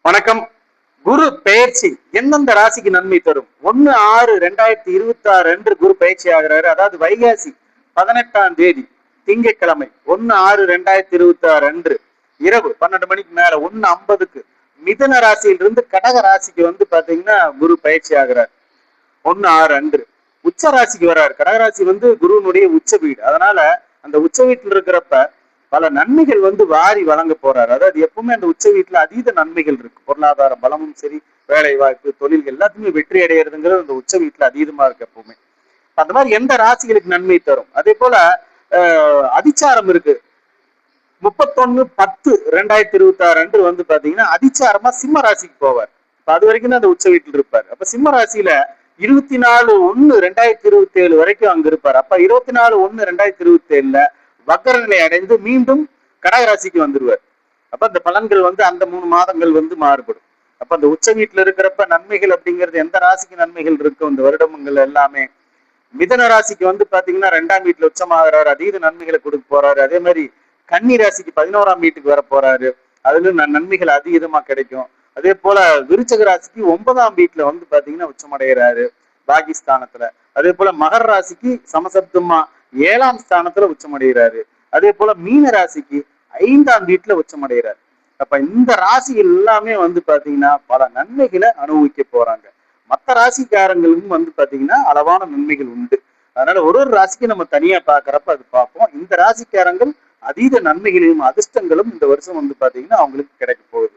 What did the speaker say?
வணக்கம். குரு பெயர்ச்சி எந்தெந்த ராசிக்கு நன்மை தரும்? 1/6/2026 அன்று குரு பயிற்சி ஆகிறாரு. அதாவது வைகாசி 18ஆம் தேதி திங்கட்கிழமை 1/6/2026 அன்று இரவு 12 மணிக்கு மேல 1:50க்கு மிதன ராசியிலிருந்து கடக ராசிக்கு வந்து பாத்தீங்கன்னா குரு பயிற்சி ஆகிறார். 1/6 அன்று உச்ச ராசிக்கு வர்றாரு. கடகராசி வந்து குருவனுடைய உச்ச வீடு. அதனால அந்த உச்ச வீட்டுல இருக்கிறப்ப பல நன்மைகள் வந்து வாரி வழங்க போறாரு. அதாவது எப்பவுமே அந்த உச்ச வீட்டுல அதீத நன்மைகள் இருக்கு. பொருளாதார பலமும் சரி, வேலை வாய்ப்பு, தொழில்கள் எல்லாத்துக்குமே வெற்றி அடைகிறதுங்கிறது அந்த உச்ச வீட்டுல அதீதமா இருக்கு எப்பவுமே. அந்த மாதிரி எந்த ராசிகளுக்கு நன்மை தரும்? அதே போல அதிச்சாரம் இருக்கு. 31/10/2026 அன்று வந்து பாத்தீங்கன்னா அதிச்சாரமா சிம்ம ராசிக்கு போவார். அது வரைக்கும் தான் அந்த உச்ச வீட்டில் இருப்பார். அப்ப சிம்ம ராசியில 24/1/2027 வரைக்கும் அங்க இருப்பார். அப்ப 24/1/2027 வக்கர நிலை அடைந்து மீண்டும் கடகராசிக்கு வந்துருவார். அப்ப அந்த பலன்கள் வந்து அந்த 3 மாதங்கள் வந்து மாறுபடும். அப்ப அந்த உச்ச வீட்டுல இருக்கிறப்ப நன்மைகள் அப்படிங்கிறது எந்த ராசிக்கு நன்மைகள் இருக்கும் இந்த வருடங்கள் எல்லாமே? மிதன ராசிக்கு வந்து பாத்தீங்கன்னா 2ஆம் வீட்டுல உச்சமாகிறாரு, அதீத நன்மைகளை கொடுக்க போறாரு. அதே மாதிரி கன்னி ராசிக்கு 11ஆம் வீட்டுக்கு வர போறாரு, அதுல நன்மைகள் அதீதமா கிடைக்கும். அதே போல விருச்சக ராசிக்கு 9ஆம் வீட்டுல வந்து பாத்தீங்கன்னா உச்சமடைகிறாரு பாகிஸ்தானத்துல. அதே போல மகர ராசிக்கு சமசப்தமா 7ஆம் ஸ்தானத்துல உச்சமடைகிறாரு. அதே போல மீன ராசிக்கு 5ஆம் வீட்டுல உச்சமடைகிறார். அப்ப இந்த ராசி எல்லாமே வந்து பாத்தீங்கன்னா பல நன்மைகளை அனுபவிக்க போறாங்க. மற்ற ராசிக்காரங்களுக்கும் வந்து பாத்தீங்கன்னா அளவான நன்மைகள் உண்டு. அதனால ஒரு ராசிக்கு நம்ம தனியா பாக்குறப்ப அது பார்ப்போம். இந்த ராசிக்காரங்கள் அதீத நன்மைகளையும் அதிர்ஷ்டங்களும் இந்த வருஷம் வந்து பாத்தீங்கன்னா அவங்களுக்கு கிடைக்க போகுது.